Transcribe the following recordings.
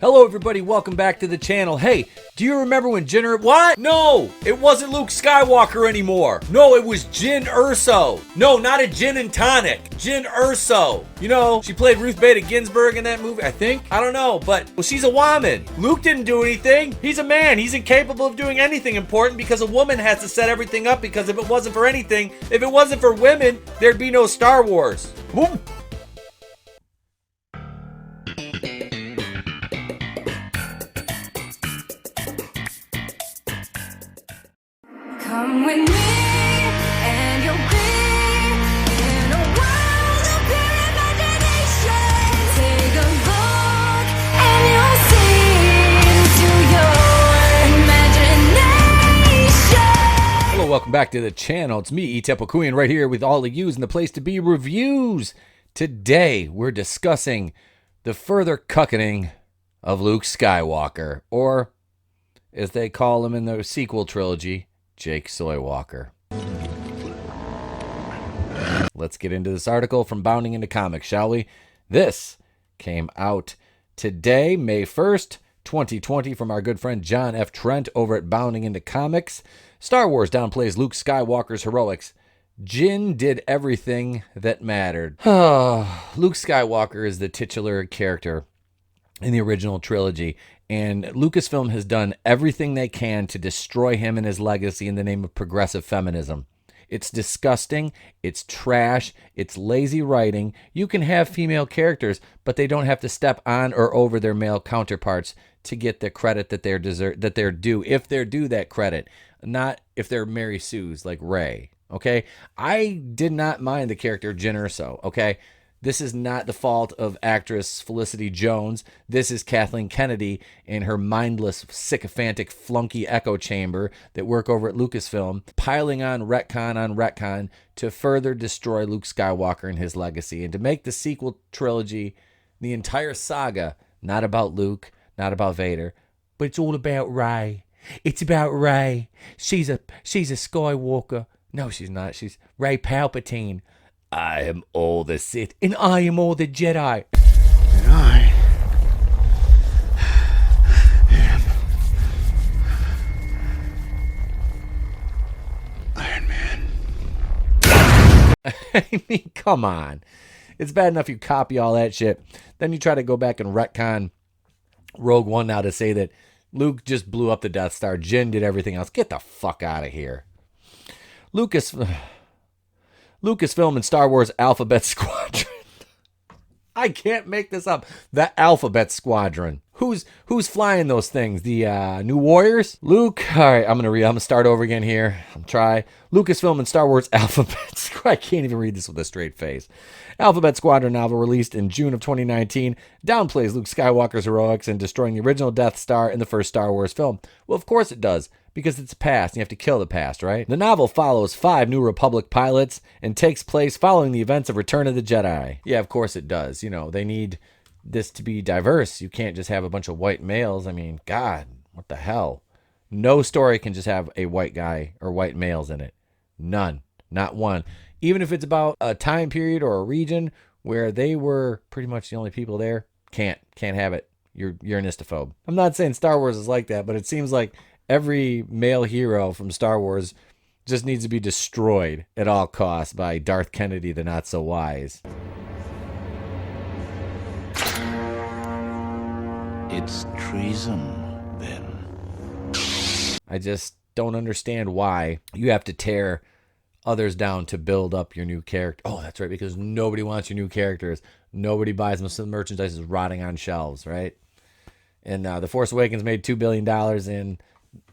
Hello everybody, welcome back to the channel. Hey, do you remember when what? No, it wasn't Luke Skywalker anymore. No, it was Jyn Erso. No, not a gin and tonic. Jyn Erso. You know, she played Ruth Bader Ginsburg in that movie, I think. I don't know, but well, she's a woman. Luke didn't do anything. He's a man. He's incapable of doing anything important because a woman has to set everything up, because if it wasn't for anything, if it wasn't for women, there'd be no Star Wars. Boom. Come with me, and you'll be in a world of pure imagination. Take a look, and you'll see into your imagination. Hello, welcome back to the channel. It's me, Etepokuyan, right here with all of yous in the place to be, reviews. Today, we're discussing the further cuckening of Luke Skywalker, or as they call him in the sequel trilogy, Jake Soywalker. Let's get into this article from Bounding Into Comics, shall we? This came out today, May 1st, 2020, from our good friend John F. Trent over at Bounding Into Comics. Star Wars downplays Luke Skywalker's heroics. Jyn did everything that mattered. Luke Skywalker is the titular character in the original trilogy, and Lucasfilm has done everything they can to destroy him and his legacy in the name of progressive feminism. It's disgusting, it's trash, it's lazy writing. You can have female characters, but they don't have to step on or over their male counterparts to get the credit that they're due, if they're due that credit, not if they're Mary Sue's like Rey. Okay? I did not mind the character Jyn Erso, okay? This is not the fault of actress Felicity Jones. This is Kathleen Kennedy and her mindless, sycophantic flunky echo chamber that work over at Lucasfilm, piling on retcon to further destroy Luke Skywalker and his legacy, and to make the sequel trilogy, the entire saga, not about Luke, not about Vader, but it's all about Rey. It's about Rey. She's a Skywalker. No, she's not. She's Rey Palpatine. I am all the Sith, and I am all the Jedi. And I am Iron Man. I mean, come on. It's bad enough you copy all that shit. Then you try to go back and retcon Rogue One now to say that Luke just blew up the Death Star. Jyn did everything else. Get the fuck out of here. Lucasfilm and Star Wars Alphabet Squadron. I can't make this up. The Alphabet Squadron. Who's flying those things? The New Warriors? Luke. All right, I'm gonna start over again here. I'm try. Lucasfilm and Star Wars Alphabet Squadron. I can't even read this with a straight face. Alphabet Squadron novel released in June of 2019 downplays Luke Skywalker's heroics in destroying the original Death Star in the first Star Wars film. Well, of course it does, because it's past and you have to kill the past, right? The novel follows 5 New Republic pilots and takes place following the events of Return of the Jedi. Yeah, of course it does. You know, they need this to be diverse. You can't just have a bunch of white males. I mean, God, what the hell? No story can just have a white guy or white males in it. None. Not one. Even if it's about a time period or a region where they were pretty much the only people there, can't have it. You're an istophobe. I'm not saying Star Wars is like that, but it seems like every male hero from Star Wars just needs to be destroyed at all costs by Darth Kennedy, the not so wise. It's treason, then. I just don't understand why you have to tear others down to build up your new character. Oh, that's right, because nobody wants your new characters. Nobody buys them, so the merchandise is rotting on shelves, right? And The Force Awakens made $2 billion, and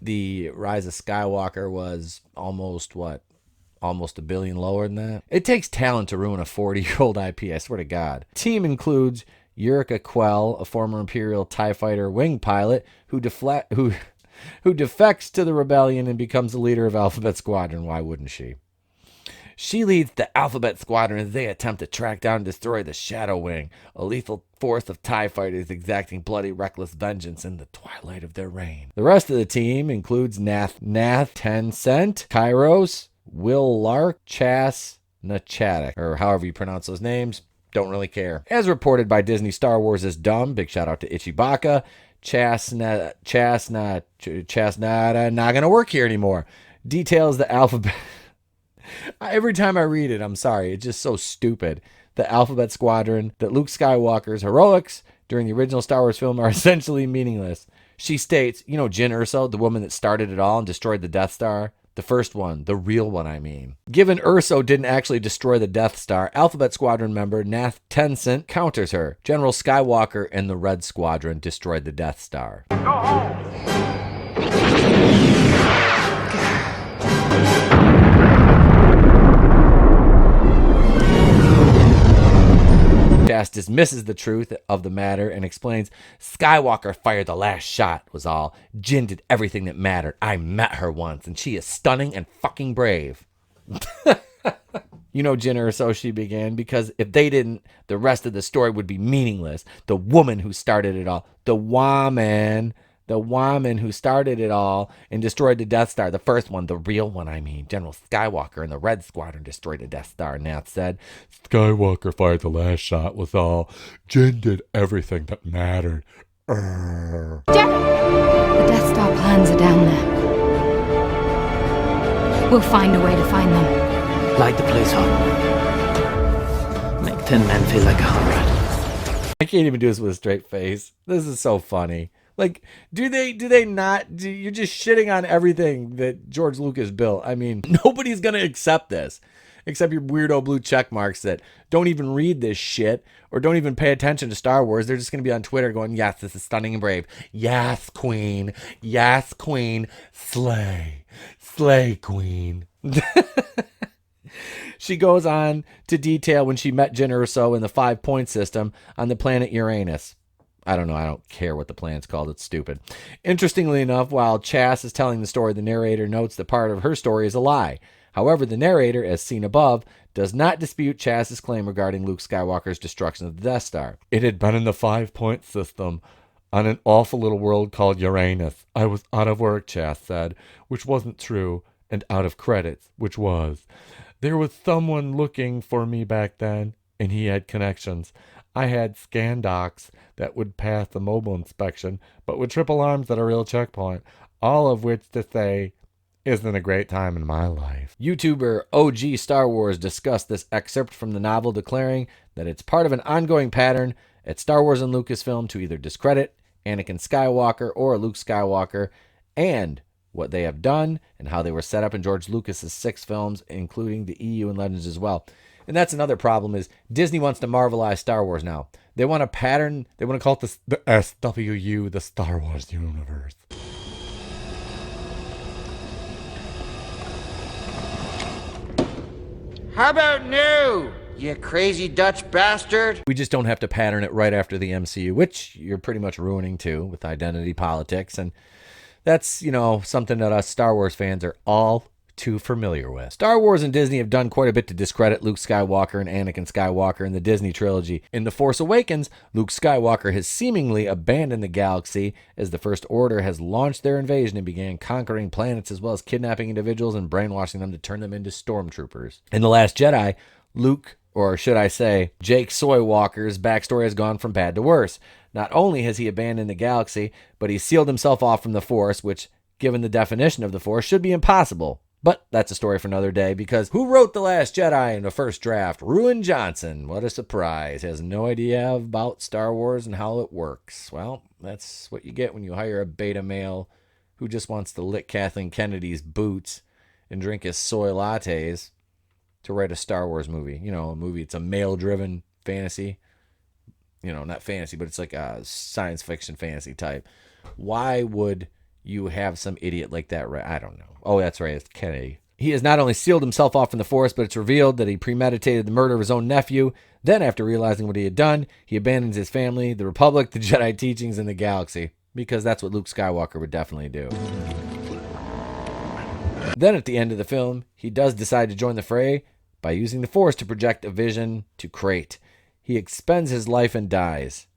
The Rise of Skywalker was almost $1 billion lower than that. It takes talent to ruin a 40-year-old IP, I swear to God. Team includes Yurika Quell, a former Imperial TIE Fighter wing pilot who defects to the rebellion and becomes the leader of Alphabet Squadron. Why wouldn't she? She leads the Alphabet Squadron as they attempt to track down and destroy the Shadow Wing, a lethal force of TIE fighters exacting bloody, reckless vengeance in the twilight of their reign. The rest of the team includes Nath Tencent, Kairos, Will Lark, Chas Nachadak, or however you pronounce those names. Don't really care. As reported by Disney, Star Wars is dumb. Big shout out to Ichibaka. Chasna, not gonna work here anymore. Details the alphabet. Every time I read it, I'm sorry. It's just so stupid. The Alphabet Squadron, that Luke Skywalker's heroics during the original Star Wars film are essentially meaningless. She states, you know, Jyn Erso, the woman that started it all and destroyed the Death Star? The first one, the real one, I mean. Given Erso didn't actually destroy the Death Star, Alphabet Squadron member Nath Tensent counters her. General Skywalker and the Red Squadron destroyed the Death Star. Go home! Cass dismisses the truth of the matter and explains, Skywalker fired the last shot was all. Jyn did everything that mattered. I met her once, and she is stunning and fucking brave. You know Jyn Erso, she began, because if they didn't, the rest of the story would be meaningless. The woman who started it all. The woman who started it all and destroyed the Death Star. The first one, the real one, I mean. General Skywalker and the Red Squadron destroyed the Death Star. Nath said, Skywalker fired the last shot was all. Jyn did everything that mattered. The Death Star plans are down there. We'll find a way to find them. Light the place up. Make 10 men feel like 100. I can't even do this with a straight face. This is so funny. Like, do they not? You're just shitting on everything that George Lucas built. I mean, nobody's going to accept this except your weirdo blue check marks that don't even read this shit or don't even pay attention to Star Wars. They're just going to be on Twitter going, yes, this is stunning and brave. Yes, queen. Yes, queen. Slay. Slay, queen. She goes on to detail when she met Jyn Erso in the 5-point system on the planet Uranus. I don't know. I don't care what the planet's called. It's stupid. Interestingly enough, while Chas is telling the story, the narrator notes that part of her story is a lie. However, the narrator, as seen above, does not dispute Chas's claim regarding Luke Skywalker's destruction of the Death Star. It had been in the 5-point system on an awful little world called Uranus. I was out of work, Chas said, which wasn't true, and out of credits, which was. There was someone looking for me back then, and he had connections. I had scan docs that would pass the mobile inspection, but with triple arms at a real checkpoint, all of which to say isn't a great time in my life. YouTuber OG Star Wars discussed this excerpt from the novel, declaring that it's part of an ongoing pattern at Star Wars and Lucasfilm to either discredit Anakin Skywalker or Luke Skywalker, and what they have done and how they were set up in George Lucas's 6 films, including the EU and Legends as well. And that's another problem is Disney wants to Marvelize Star Wars now. They want a pattern. They want to call it the SWU, the Star Wars universe. How about new, you crazy Dutch bastard? We just don't have to pattern it right after the MCU, which you're pretty much ruining too with identity politics. And that's, you know, something that us Star Wars fans are all too familiar with. Star Wars and Disney have done quite a bit to discredit Luke Skywalker and Anakin Skywalker in the Disney trilogy. In The Force Awakens, Luke Skywalker has seemingly abandoned the galaxy as the First Order has launched their invasion and began conquering planets as well as kidnapping individuals and brainwashing them to turn them into stormtroopers. In The Last Jedi, Luke, or should I say, Jake Soywalker's backstory has gone from bad to worse. Not only has he abandoned the galaxy, but he sealed himself off from the Force, which, given the definition of the Force, should be impossible. But that's a story for another day, because who wrote The Last Jedi in the first draft? Ruin Johnson. What a surprise. Has no idea about Star Wars and how it works. Well, that's what you get when you hire a beta male who just wants to lick Kathleen Kennedy's boots and drink his soy lattes to write a Star Wars movie. You know, a movie, it's a male-driven fantasy. You know, not fantasy, but it's like a science fiction fantasy type. Why would you have some idiot like that? Right? I don't know. Oh, that's right. It's Kennedy. He has not only sealed himself off from the Force, but it's revealed that he premeditated the murder of his own nephew. Then, after realizing what he had done, he abandons his family, the Republic, the Jedi teachings, and the galaxy. Because that's what Luke Skywalker would definitely do. Then, at the end of the film, he does decide to join the fray by using the Force to project a vision to Crate. He expends his life and dies.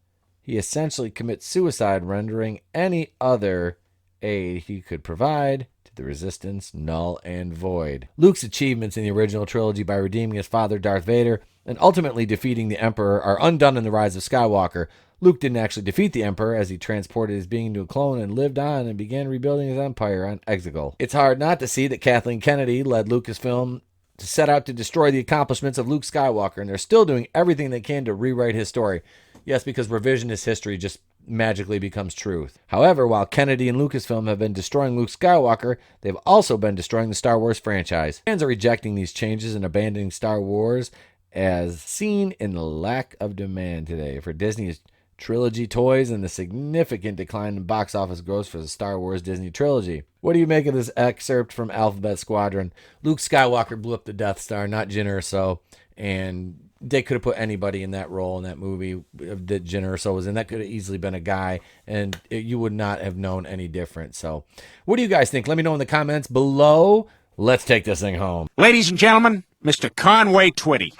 He essentially commits suicide, rendering any other aid he could provide to the Resistance null and void. Luke's achievements in the original trilogy by redeeming his father, Darth Vader, and ultimately defeating the Emperor are undone in The Rise of Skywalker. Luke didn't actually defeat the Emperor, as he transported his being to a clone and lived on and began rebuilding his empire on Exegol. It's hard not to see that Kathleen Kennedy led Lucasfilm to set out to destroy the accomplishments of Luke Skywalker, and they're still doing everything they can to rewrite his story. Yes, because revisionist history just magically becomes truth. However, while Kennedy and Lucasfilm have been destroying Luke Skywalker, they've also been destroying the Star Wars franchise. Fans are rejecting these changes and abandoning Star Wars, as seen in the lack of demand today for Disney's trilogy toys and the significant decline in box office gross for the Star Wars Disney trilogy. What do you make of this excerpt from Alphabet Squadron? Luke Skywalker blew up the Death Star, not Jyn Erso, and they could have put anybody in that role in that movie that Jyn Erso was in. That could have easily been a guy, and you would not have known any different. So what do you guys think? Let me know in the comments below. Let's take this thing home. Ladies and gentlemen, Mr. Conway Twitty.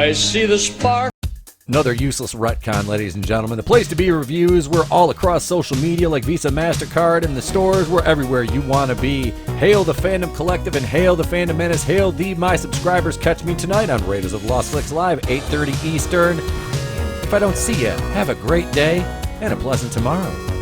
I see the spark. Another useless retcon, ladies and gentlemen. The place to be reviews. We're all across social media like Visa, MasterCard, and the stores. We're everywhere you want to be. Hail the Fandom Collective and hail the Fandom Menace. Hail the My Subscribers. Catch me tonight on Raiders of the Lost Flicks Live, 8:30 Eastern. If I don't see you, have a great day and a pleasant tomorrow.